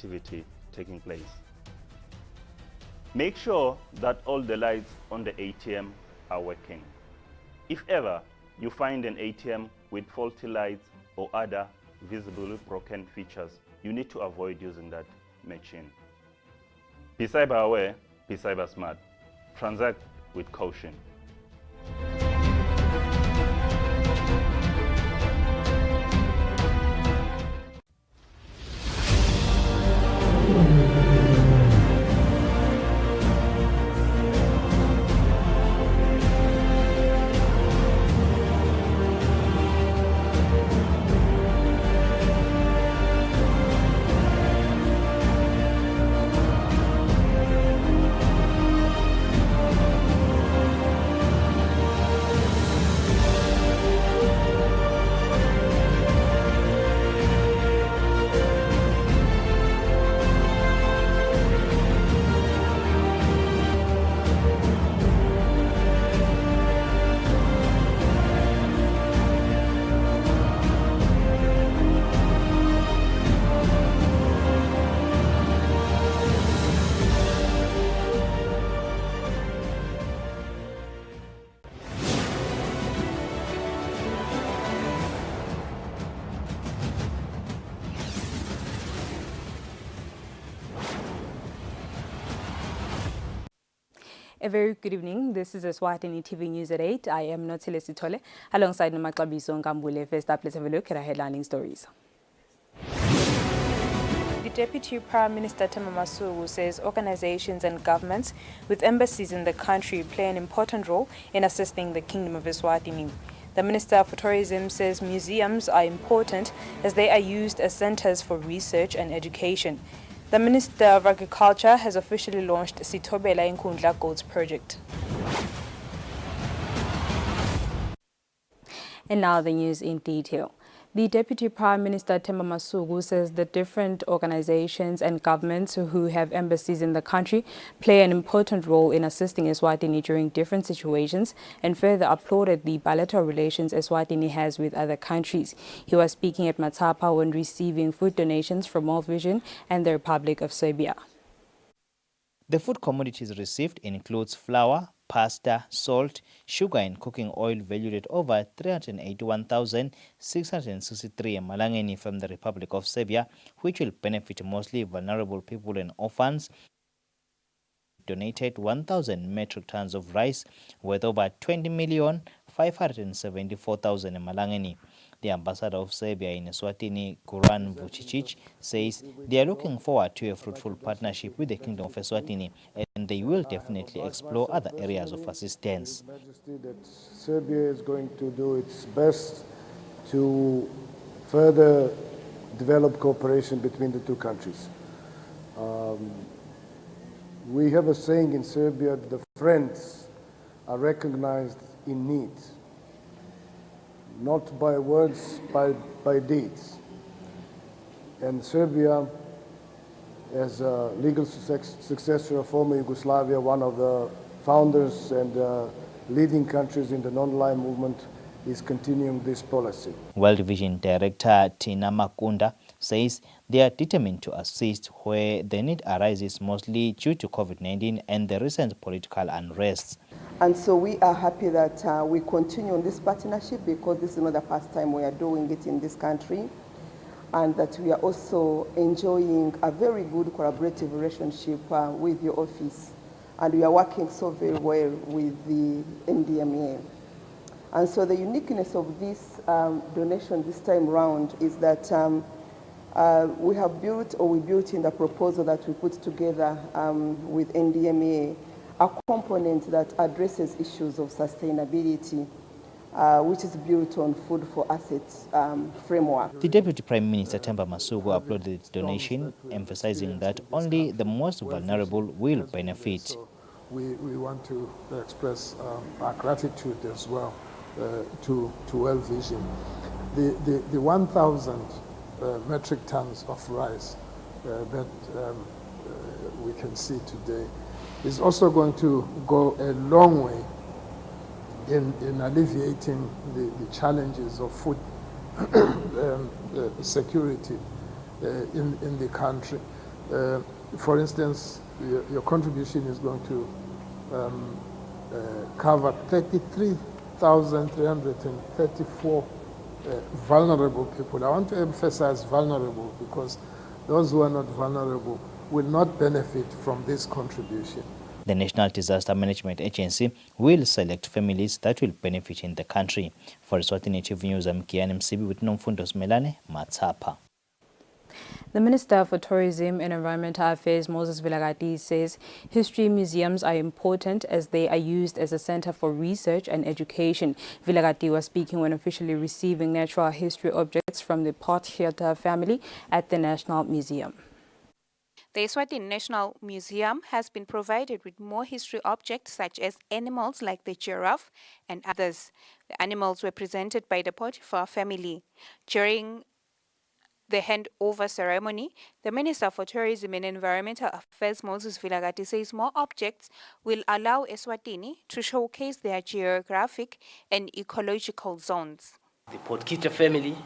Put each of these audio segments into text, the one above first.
activity taking place. Make sure that all the lights on the ATM are working. If ever you find an ATM with faulty lights or other visibly broken features, you need to avoid using that machine. Be cyber aware, be cyber smart. Transact with caution. A very good evening. This is Eswatini TV News at 8. I am Notile Sitole alongside Nomaklabiso Nkambule. First up, let's have a look at our headlining stories. The Deputy Prime Minister Themba Masuku says organizations and governments with embassies in the country play an important role in assisting the Kingdom of Eswatini. The Minister for Tourism says museums are important as they are used as centers for research and education. The Minister of Agriculture has officially launched Sithobela Inkundla Goats project. And now the news in detail. The Deputy Prime Minister Themba Masuku says that different organizations and governments who have embassies in the country play an important role in assisting Eswatini during different situations, and further applauded the bilateral relations Eswatini has with other countries. He was speaking at Matapa when receiving food donations from World Vision and the Republic of Serbia. The food commodities received includes flour, pasta, salt, sugar and cooking oil valued at over 381,663 malangeni from the Republic of Serbia, which will benefit mostly vulnerable people and orphans. Donated 1,000 metric tons of rice worth over 20,574,000 malangeni. The ambassador of Serbia in Eswatini, Goran Vucicic, says they are looking forward to a fruitful partnership with the Kingdom of Eswatini, and they will definitely explore other areas of assistance. Majesty, that Serbia is going to do its best to further develop cooperation between the two countries. We have a saying in Serbia, the friends are recognized in need. Not by words, by deeds. And Serbia, as a legal successor of former Yugoslavia, one of the founders and leading countries in the non-aligned movement, is continuing this policy. World Vision Director Tina Makunda says they are determined to assist where the need arises, mostly due to COVID-19 and the recent political unrest. And so we are happy that we continue on this partnership, because this is not the first time we are doing it in this country, and that we are also enjoying a very good collaborative relationship with your office. And we are working so very well with the NDMA. And so the uniqueness of this donation this time round is that we built in the proposal that we put together with NDMA a component that addresses issues of sustainability, which is built on food for assets framework. The Deputy Prime Minister Themba Masuku applauded the donation, emphasizing that only the most vulnerable will benefit. So we want to express our gratitude as well to World Vision. The 1,000 metric tons of rice that we can see today is also going to go a long way in alleviating the challenges of food security in the country. For instance, your contribution is going to cover 33,334 vulnerable people. I want to emphasize vulnerable because those who are not vulnerable will not benefit from this contribution. The National Disaster Management Agency will select families that will benefit in the country. For Eswatini TV News, I'm Kian Msibi with Nomfundo Smelane, Matsapa. The Minister for Tourism and Environmental Affairs, Moses Vilagati, says history museums are important as they are used as a center for research and education. Vilagati was speaking when officially receiving natural history objects from the Potgieter family at the National Museum. The Eswatini National Museum has been provided with more history objects such as animals like the giraffe and others. The animals were presented by the Potgieter family. During the handover ceremony, the Minister for Tourism and Environmental Affairs, Moses Vilagati, says more objects will allow Eswatini to showcase their geographic and ecological zones. The Potgieter family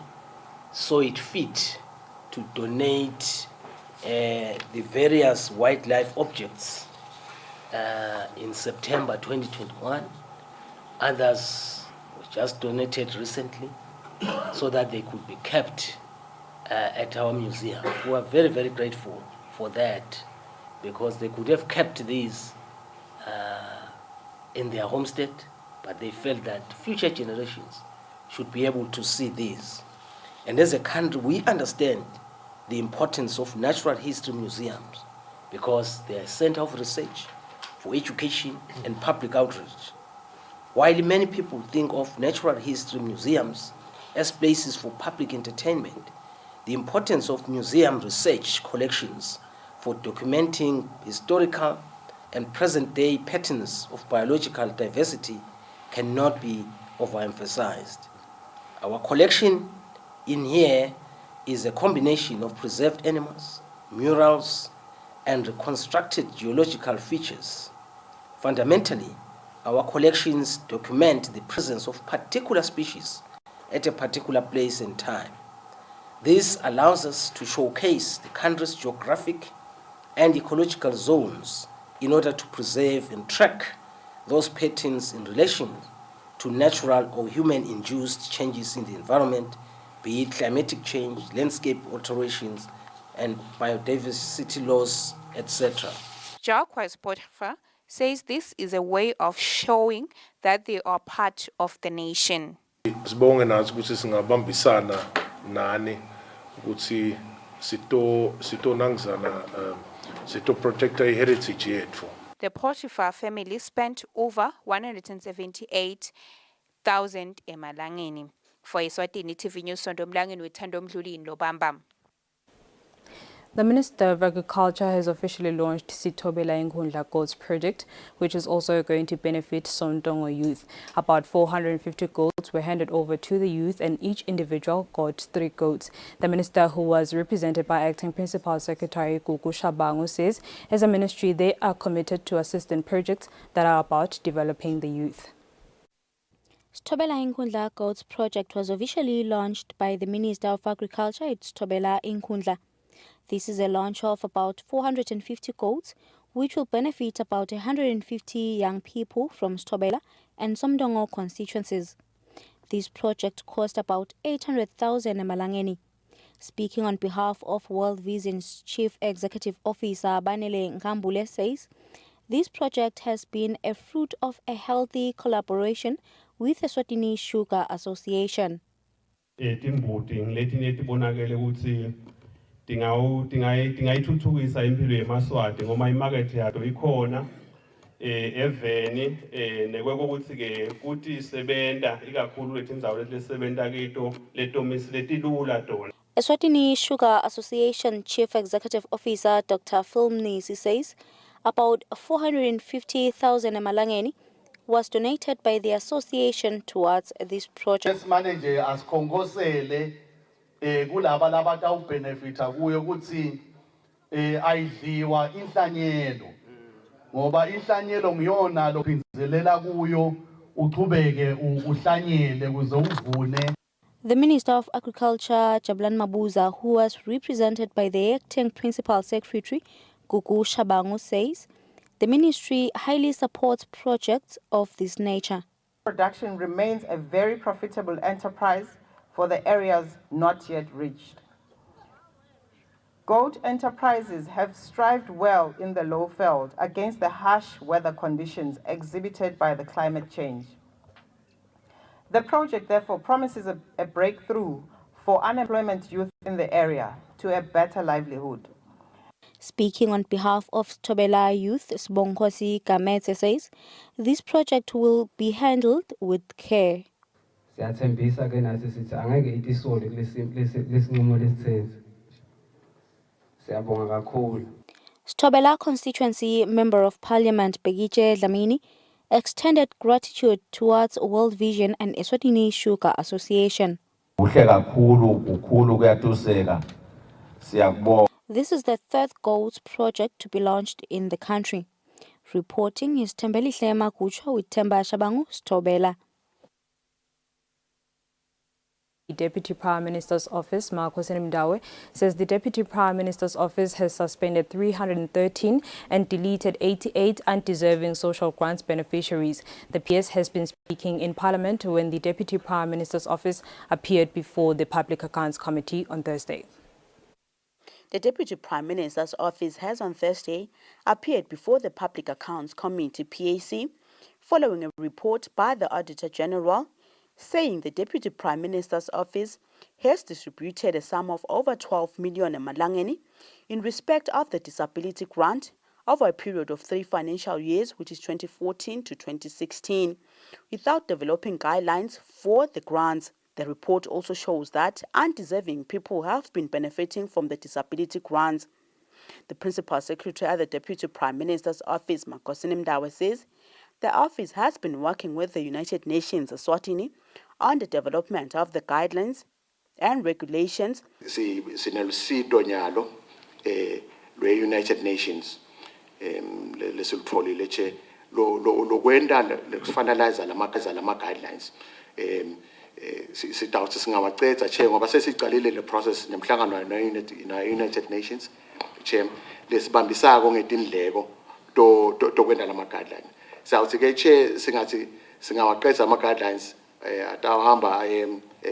saw it fit to donate the various wildlife objects in September 2021. Others were just donated recently so that they could be kept at our museum. We are very, very grateful for that because they could have kept these in their homestead, but they felt that future generations should be able to see these. And as a country, we understand the importance of natural history museums because they are a center of research for education and public outreach. While many people think of natural history museums as places for public entertainment, the importance of museum research collections for documenting historical and present-day patterns of biological diversity cannot be overemphasized. Our collection in here is a combination of preserved animals, murals, and reconstructed geological features. Fundamentally, our collections document the presence of particular species at a particular place and time. This allows us to showcase the country's geographic and ecological zones in order to preserve and track those patterns in relation to natural or human-induced changes in the environment, be it climatic change, landscape alterations, and biodiversity loss, etc. Jacques Potgieter says this is a way of showing that they are part of the nation. Sibonge nathi ukuthi singabambisana nani ukuthi sito nangzana sito protect heritage yethu. The Potgieter family spent over 178,000 emalangeni. For Eswatini TV News, Sondo Mlangeni with Thando Mdluli in Lobamba. The Minister of Agriculture has officially launched Sithobela Inkundla Goats project, which is also going to benefit Sontongo youth. About 450 goats were handed over to the youth and each individual got 3 goats. The minister, who was represented by Acting Principal Secretary Gugu Shabangu, says as a ministry they are committed to assist in projects that are about developing the youth. Sithobela Inkundla Goats project was officially launched by the Minister of Agriculture at Sithobela Inkundla. This is a launch of about 450 goats, which will benefit about 150 young people from Sithobela and Somdongo constituencies. This project cost about 800,000 emalangeni. Speaking on behalf of World Vision's Chief Executive Officer Banele Nkambule says, this project has been a fruit of a healthy collaboration with the Eswatini Sugar Association. Tingayithuthukisa impilo yemaswati ngoba imarket yato ikhona eveni nekwekokuthi ke kuthi sebenta ikakhulu letindzawo lesebenta kito letomisi letilula tona. Eswatini Sugar Association Chief Executive Officer Dr. Philmnisi says about 450,000 emalangeni was donated by the association towards this project. Yes, manager as Kongosele kulaba labata ubenefita kuyo ukuthi ayidliwa inhlanyelo ngoba inhlanyelo ngiyona lophinzelela kuyo uchubeke uhlanyele kuze uvune. The Minister of Agriculture, Jabulani Mabuza, who was represented by the acting Principal Secretary, Gugu Shabangu, says the ministry highly supports projects of this nature. Production remains a very profitable enterprise for the areas not yet reached. Goat enterprises have strived well in the lowveld against the harsh weather conditions exhibited by the climate change. The project therefore promises a breakthrough for unemployment youth in the area to a better livelihood. Speaking on behalf of Stobela Youth, Sbonkosi Gamete says this project will be handled with care. Stobela constituency member of parliament Begiche Dlamini extended gratitude towards World Vision and Eswatini Sugar Association. This is the third goat project to be launched in the country. Reporting is Tembeli Hlema Kucho with Temba Shabangu, Stobela. The Deputy Prime Minister's Office, Marcos Mdawe, says the Deputy Prime Minister's Office has suspended 313 and deleted 88 undeserving social grants beneficiaries. The PS has been speaking in Parliament when the Deputy Prime Minister's Office appeared before the Public Accounts Committee on Thursday. The Deputy Prime Minister's Office has on Thursday appeared before the Public Accounts Committee PAC following a report by the Auditor General saying the Deputy Prime Minister's Office has distributed a sum of over 12 million emalangeni in respect of the disability grant over a period of 3 financial years, which is 2014 to 2016, without developing guidelines for the grants. The report also shows that undeserving people have been benefiting from the disability grants. The Principal Secretary at the Deputy Prime Minister's Office, Makosini Mdawe, says the office has been working with the United Nations, Eswatini, on the development of the guidelines and regulations. Sinelusito nyalo United Nations lesilitholi leche lo kwenda lokufinalize lama guidelines sitawuthi singawacetha che ngoba sesiqalile le process nemhlangano na United Nations che lesibambisako ngetindleko to kwenda lama guidelines sawuthi ke che singathi singawaqedza ama guidelines atahamba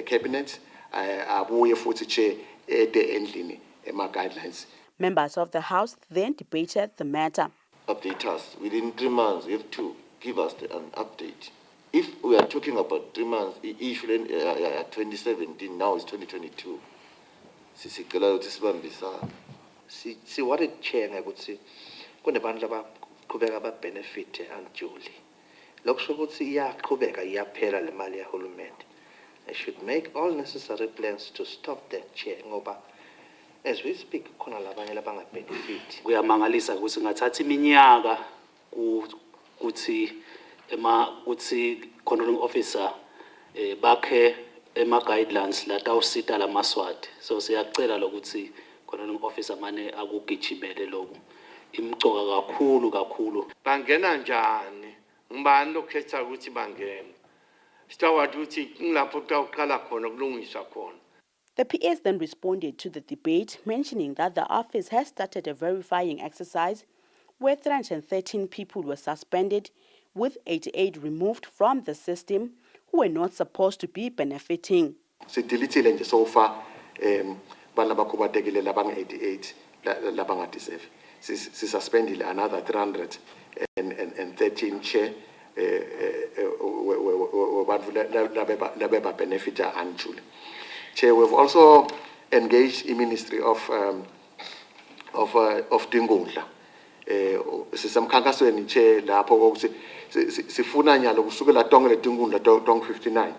cabinet abuye futhi che ede endlini ema guidelines. Members of the House then debated the matter. Update us within 3 months. You have to give us an update. If we are talking about 3 months, issue 2017, now it's 2022. Sisikela ukuthi sibambisana. Si what a chair I would say. Kunabantu abaqhubeka ba benefit unduly. Lokusho ukuthi iyaqhubeka iyaphela le mali yahulumende. They should make all necessary plans to stop that chair ngoba as we speak khona labanye labanga benefit. Kuyamangalisa ukuthi ngathatha iminyaka ukuthi controlling officer bakhe ema guidelines la tawusita la maswati. So siyacela lokuthi controlling officer mane akugijimele lokho. Imcoka kakhulu. Bangena njani? Ngibani lokhetha ukuthi bangena? Sitawuthi ukuthi ngilapho tawuqala khona kulungiswa khona. The PS then responded to the debate, mentioning that the office has started a verifying exercise where 313 people were suspended, with 88 removed from the system who were not supposed to be benefiting. Sidelete nje so far bana bakhubatekile labanga 88 labanga deserve. Suspended another 313 chair labeba benefita unduly. Chair, we've also engaged the Ministry of Tingudla. Sisemkhankasweni che lapho ukuthi sifuna nyalo kusukela tonke le Tingudla tonke 59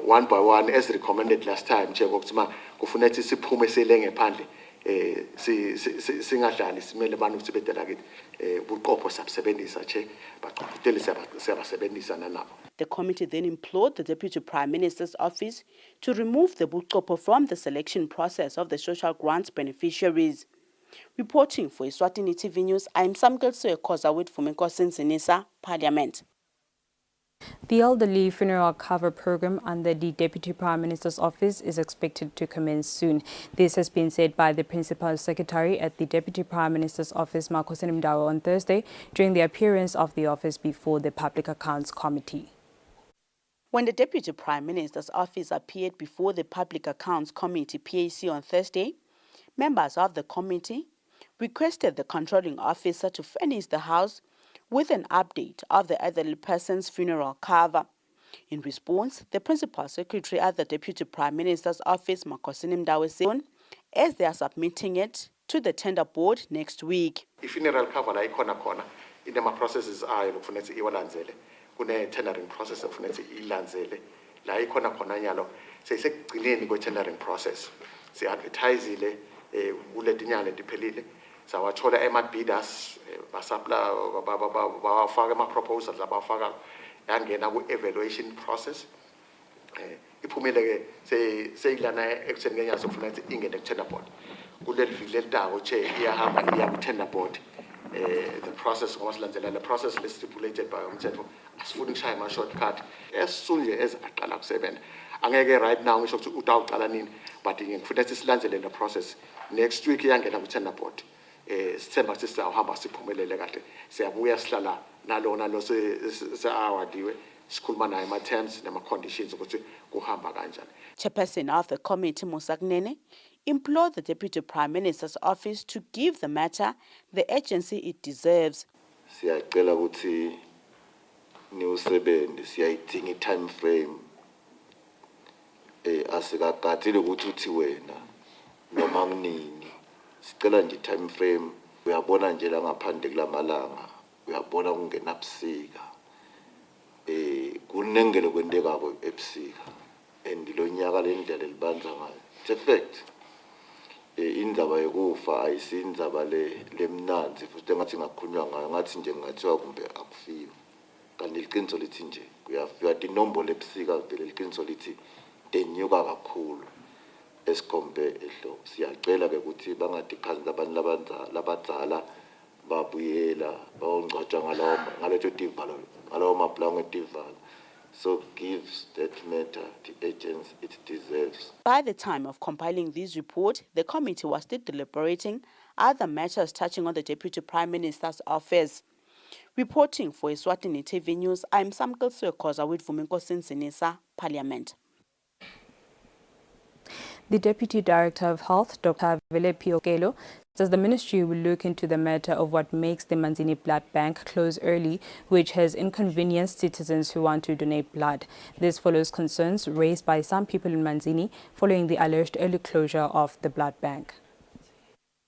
one by one as recommended last time che ukuthi ma kufuneka siphume selenge phandle singadlali simele abantu ukuthi bedela kithi buqopho sabsebenzisa che baqhubutele siyabasebenzisa nabo. The committee then implored the Deputy Prime Minister's Office to remove the buqopho from the selection process of the social grants beneficiaries. Reporting for Eswatini TV News, I am Samkel Soyekoza with Fumeko Sinsinisa, Parliament. The elderly funeral cover program under the Deputy Prime Minister's office is expected to commence soon. This has been said by the Principal Secretary at the Deputy Prime Minister's office, Makhosini Mdawo, on Thursday during the appearance of the office before the Public Accounts Committee. When the Deputy Prime Minister's office appeared before the Public Accounts Committee PAC on Thursday, members of the committee requested the controlling officer to furnish the House with an update of the elderly person's funeral cover. In response, the Principal Secretary at the Deputy Prime Minister's office, Makhosini Mdawo, said as they are submitting it to the tender board next week. I-funeral cover la ikhona khona inema processes ayo lokufuneka iwalandzele kune tendering process lokufuneka ilandzele la ikhona khona nyalo seyisekugcineni kwe tendering process si advertisele kuletinyanga letiphelile sawathola ama-bidders bawafaka ama-proposals abawafaka yangena ku-evaluation process iphumile-ke seyilana ekutheni ngenyanga sokufuneka ukuthi ingene ku-tender board kuleli viki letako iyahamba iya ku-tender board the process ngoba silandzela le process le-stipulated by umthetho asifuni ukushaya ama-shortcut as soon nje as aqala kusebenza angeke right now ngisho ukuthi utawuqala nini but ngifuna ukuthi silandzele le process next week iyangena ku-tender board sithemba ukuthi sizawuhamba siphumelele kahle siyabuya sihlala nalo se-awadiwe sikhuluma naye ama-terms nama-conditions ukuthi kuhamba kanjani. Chairperson of the committee, Musagnene, implored the Deputy Prime Minister's office to give the matter the urgency it deserves. Siyacela ukuthi niusebenze siyayidinga i-time frame asikakhathile ukuthi uthi wena noma kunini sicela nje time frame uyabona nje la ngaphandle kulamalanga uyabona kungenabusika kunengele kwendekako ebusika and lo nyaka le ndlela libanza ngayo it's a fact indzaba yokufa ayisindzaba lemnanzi futhi engathi ngakhulunywa ngayo ngathi nje ngathiwa kumbe akufiwa kanti liqiniso lithi nje kuyafika inombolo ebusika vele liqiniso lithi tenyuka kakhulu esikombe ehlobo siyacela ke ukuthi bangadikhazi abantu labadzala babuyela bawongcwatshwa ngaleto tivalo ngalawo maplango etivalo. So gives that matter the urgency it deserves. By the time of compiling this report, the committee was still deliberating other matters touching on the Deputy Prime Minister's office. Reporting for Eswatini TV News, I'm Samkel Sokoza with Vumenkosi Nsinisa, Parliament. The Deputy Director of Health, Dr. Velepi Okelo, says the ministry will look into the matter of what makes the Manzini Blood Bank close early, which has inconvenienced citizens who want to donate blood. This follows concerns raised by some people in Manzini following the alleged early closure of the blood bank.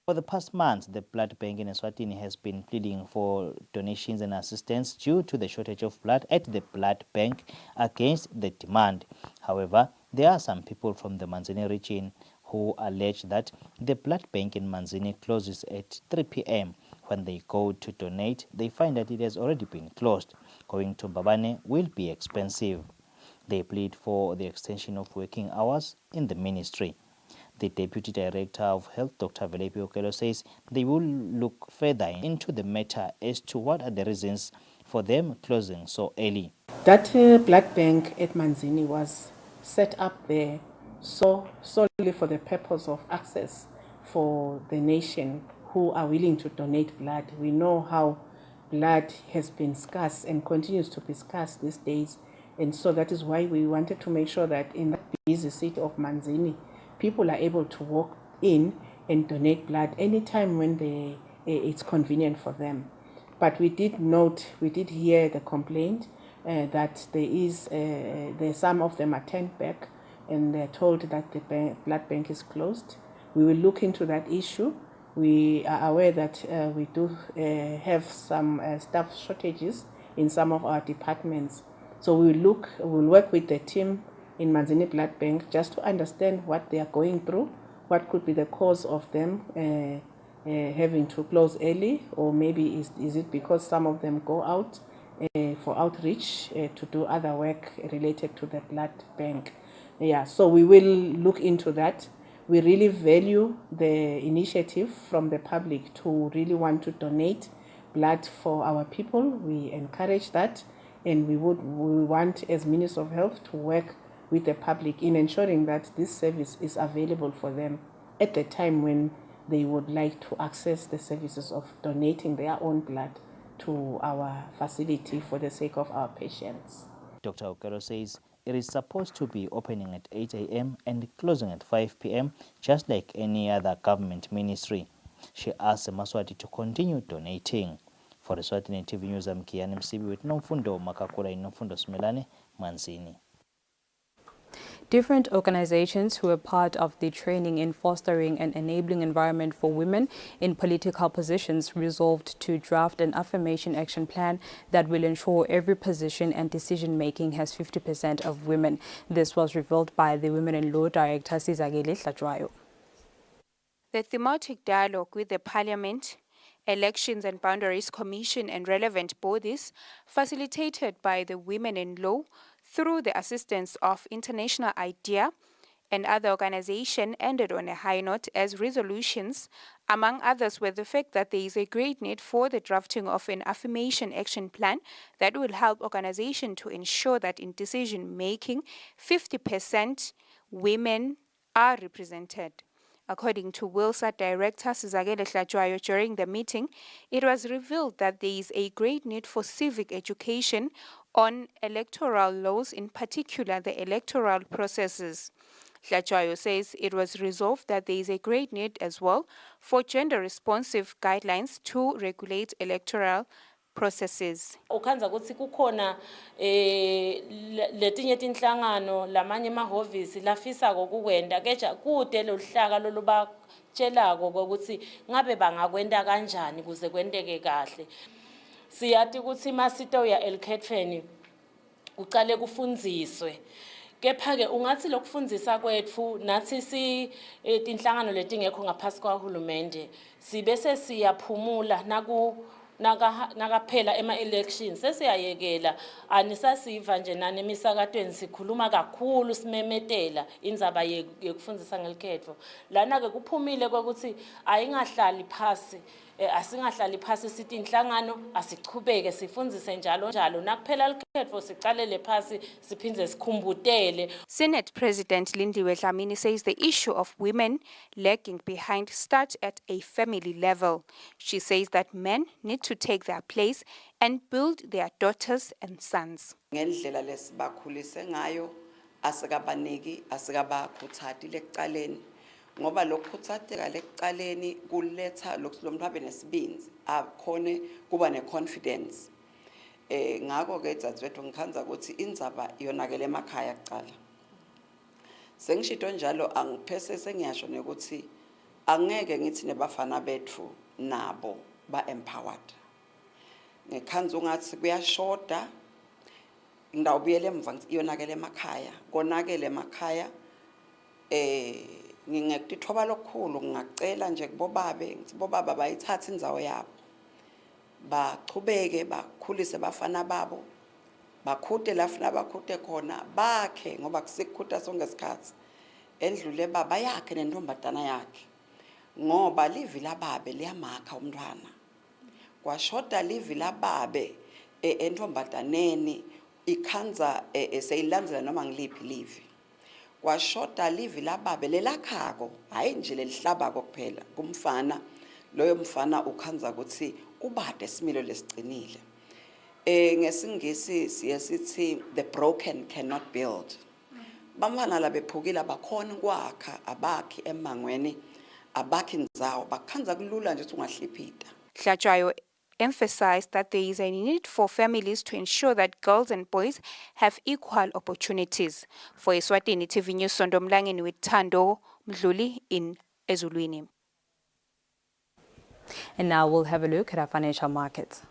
For the past months, the blood bank in Eswatini has been pleading for donations and assistance due to the shortage of blood at the blood bank against the demand. However, there are some people from the Manzini region who allege that the blood bank in Manzini closes at 3 p.m. When they go to donate, they find that it has already been closed. Going to Mbabane will be expensive. They plead for the extension of working hours in the ministry. The Deputy Director of Health, Dr. Velepi Okelo, says they will look further into the matter as to what are the reasons for them closing so early. That blood bank at Manzini was set up there solely for the purpose of access for the nation who are willing to donate blood. We know how blood has been scarce and continues to be scarce these days, and so that is why we wanted to make sure that in the busy city of Manzini, people are able to walk in and donate blood anytime when it's convenient for them. But we did hear the complaint that some of them are turned back and they're told that the blood bank is closed. We will look into that issue. We are aware that we do have some staff shortages in some of our departments. So we'll work with the team in Manzini Blood Bank just to understand what they are going through, what could be the cause of them having to close early, or maybe is it because some of them go out for outreach to do other work related to the blood bank. Yeah, so we will look into that. We really value the initiative from the public to really want to donate blood for our people. We encourage that. And we want, as Minister of Health, to work with the public in ensuring that this service is available for them at the time when they would like to access the services of donating their own blood to our facility for the sake of our patients. Dr. Okero says it is supposed to be opening at 8 a.m. and closing at 5 p.m. just like any other government ministry. She asked Eswatini to continue donating. For Eswatini TV News, I'm Kian MCB with Nomfundo Makakula in Nomfundo Smelane, Manzini. Different organizations who are part of the training in fostering an enabling environment for women in political positions resolved to draft an affirmation action plan that will ensure every position and decision-making has 50% of women. This was revealed by the Women in Law Director, Sizakele Hlatshwayo. The thematic dialogue with the Parliament, Elections and Boundaries Commission and relevant bodies, facilitated by the Women in Law through the assistance of International IDEA and other organizations, ended on a high note as resolutions, among others, were the fact that there is a great need for the drafting of an affirmation action plan that will help organizations to ensure that in decision-making, 50% women are represented. According to WILSA Director Sizakele Hlatshwayo, during the meeting, it was revealed that there is a great need for civic education on electoral laws, in particular the electoral processes. Hlatshwayo says it was resolved that there is a great need as well for gender-responsive guidelines to regulate electoral processes. Ukhanza ukuthi kukhona letinye tinhlangano lamanye emahhovisi lafisa kokukwenda keja kude lohlaka lolubatshelako ukuthi ngabe bangakwenda kanjani kuze kwenteke kahle. Siyathi ukuthi masitoya elkhethweni uqale kufundziswe. Kepha-ke ungathi lokufundisa kwethu nathi tinhlangano letingekho ngaphasi kwahulumende sibese siyaphumula nakaphela ema-elections sesiyayekela anisasiva nje nanemisakatweni sikhuluma kakhulu simemetela indzaba yekufundisa ngelikhetho lana-ke kuphumile kwekuthi ayingahlali phasi asingahlali phasi sithi inhlangano asichubeke sifundzise njalo njalo nakuphela ilikhetho sicalele phasi siphindze sikhumbutele. Senate President Lindiwe Dlamini says the issue of women lagging behind starts at a family level. She says that men need to take their place and build their daughters and sons. Ngendlela lesibakhulise ngayo asikabaniki asikabakhuthati lekucaleni ngoba lokukhuthadeka lekucaleni kuletha lokuthi abe nesibindi akhone kuba neconfidence ngakho ke dzadzewethu ngikhanza ukuthi indzaba yonakele emakhaya kucala sengishito njalo angiphese sengiyasho ukuthi angeke ngithi nebafana bethu nabo ba empowered ngikhanza ungathi kuyashoda ngidawubuyele emva yonakele emakhaya konakele emakhaya ngingekuthoba lokukhulu ngingacela nje kubobabe ngithi bobaba bayithatha indzawo yabo bachubeke bakhulise bafana babo bakhute lafuna bakhute khona bakhe ngoba kusikhuta sonke isikhathi endlule baba yakhe nentombatana yakhe ngoba livi lababe liyamakha umntwana kwashoda livi lababe entombataneni ikhanza seyilandzela noma ngiliphi livi kwashoda livi lababe lelakhako hayi nje lelihlabako kuphela kumfana loyo mfana ukhanza ukuthi ubade similo lesicinile ngesingisi siyasithi the broken cannot build bamfana labephukile abakhona kwakha abakhi emangweni abakhi indzawo bakhanza kulula nje ukuthi ungahliphita. Hlatshwayo emphasized that there is a need for families to ensure that girls and boys have equal opportunities. For Eswatini TV News, Sondomlangeni with Tando Mdluli in Ezulwini. And now we'll have a look at our financial markets.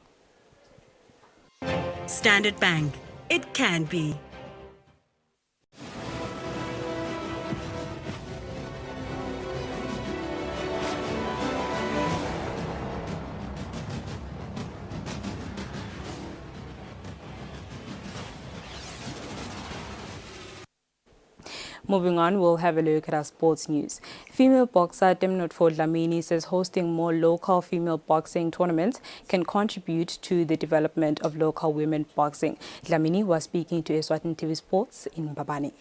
Standard Bank. It can be. Moving on, we'll have a look at our sports news. Female boxer Temnotfo Dlamini says hosting more local female boxing tournaments can contribute to the development of local women boxing. Dlamini was speaking to Eswatini TV Sports in Mbabane.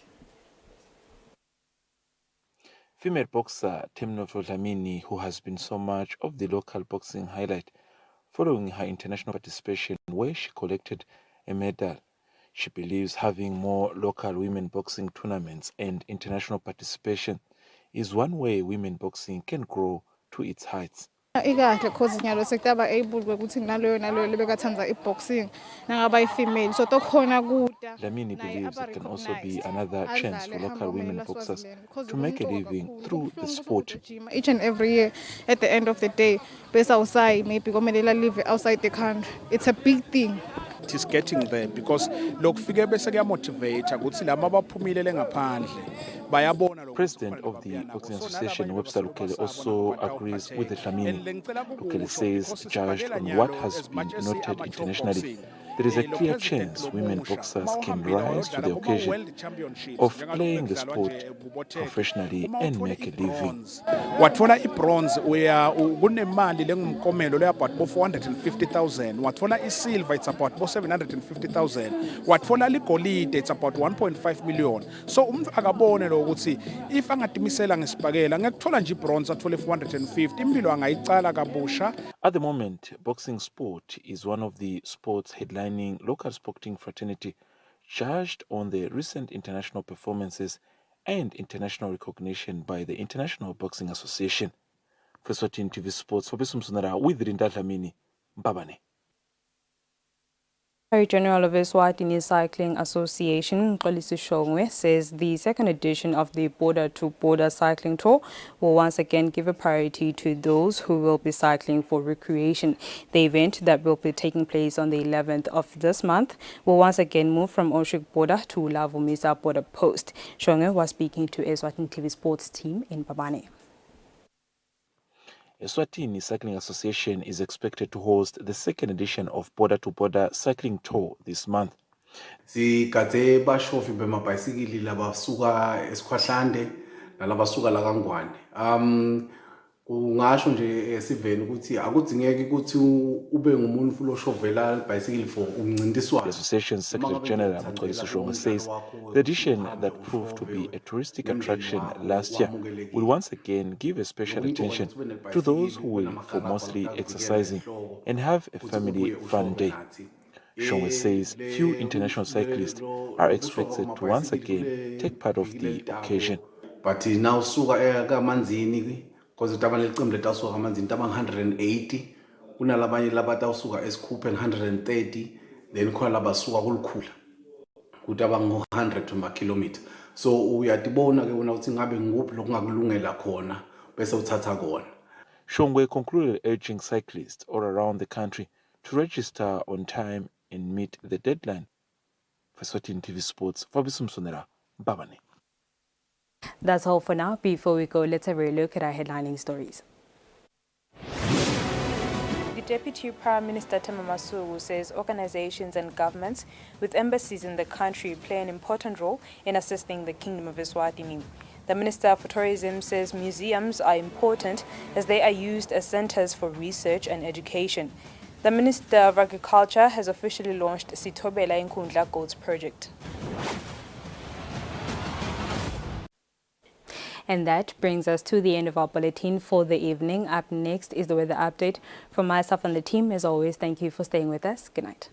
Female boxer Temnotfo Dlamini, who has been so much of the local boxing highlight following her international participation where she collected a medal. She believes having more local women boxing tournaments and international participation is one way women boxing can grow to its heights. Ikahle cause nyalo sekutaba able ukuthi naloyo lebekathanza i-boxing nangaba female so tokhona kuda. Dlamini believes it can also be another chance for local women boxers to make a living through the sport. Each and every year at the end of the day base outside maybe komele live outside the country. It's a big thing. It is getting there because lokufike bese kuyamotivate ukuthi lama baphumilele ngaphandle bayabona. President of the Boxing Association, Webster Lukele, also agrees with the Dlamini. Lukele says, judged on what has been noted internationally, there is a clear chance women boxers can rise to the occasion of playing the sport professionally and make a living. Watfola i-bronze kunemali lengumkomelo le about 450,000. Watfola i-silver it's about 750,000. Watfola ligolide it's about 1.5 million. So umuntu akabone lo ukuthi if angatimisela ngesibhakela ngekuthola nje i-bronze athole 450 impilo angayicala kabusha. At the moment, boxing sport is one of the sports headlining local sporting fraternity, judged on the recent international performances and international recognition by the International Boxing Association. For Eswatini TV Sports, for Besumsunara with Rinda Dlamini, Mbabane. Secretary General of Eswatini Cycling Association, Xolisi Shongwe, says the second edition of the border-to-border cycling tour will once again give a priority to those who will be cycling for recreation. The event that will be taking place on the 11th of this month will once again move from Oshik border to Lavumisa border post. Shongwe was speaking to Eswatini TV Sports team in Mbabane. Eswatini Cycling Association is expected to host the second edition of Border-to-Border Cycling Tour this month. Sikade bashofi bemabhayisikili labasuka eSkhwahlande nalabasuka la kaNgwane. Kungasho nje esiveni ukuthi akudzingeki ukuthi ube ngumuntu futhi oshovela ibhayisikili for umncintiswano. The association's Secretary General Xolisi Shongwe says the edition that proved to be a touristic attraction last year will once again give a special attention to those who will for mostly exercising and have a family fun day. Shongwe says few international cyclists are expected to once again take part of the occasion. But now suka kaManzini because tabanye licembu letasuka kaManzini tabang 180 kunalabanye labatawusuka eSkhuphe 130 then khona labasuka kuLukhula kutabang 100 kilometers. So uyatibona ke wona ukuthi ngabe nguphi lokungakulungela khona bese uthatha kona. Shongwe concluded urging cyclists all around the country to register on time and meet the deadline. For Eswatini TV Sports, Fabiso Msonera, Mbabane. That's all for now. Before we go, let's have a look at our headlining stories. The Deputy Prime Minister Temba Masuku says organizations and governments with embassies in the country play an important role in assisting the Kingdom of Eswatini. The Minister for Tourism says museums are important as they are used as centers for research and education. The Minister of Agriculture has officially launched Sithobela Inkundla Goats project. And that brings us to the end of our bulletin for the evening. Up next is the weather update. From myself and the team, as always, thank you for staying with us. Good night.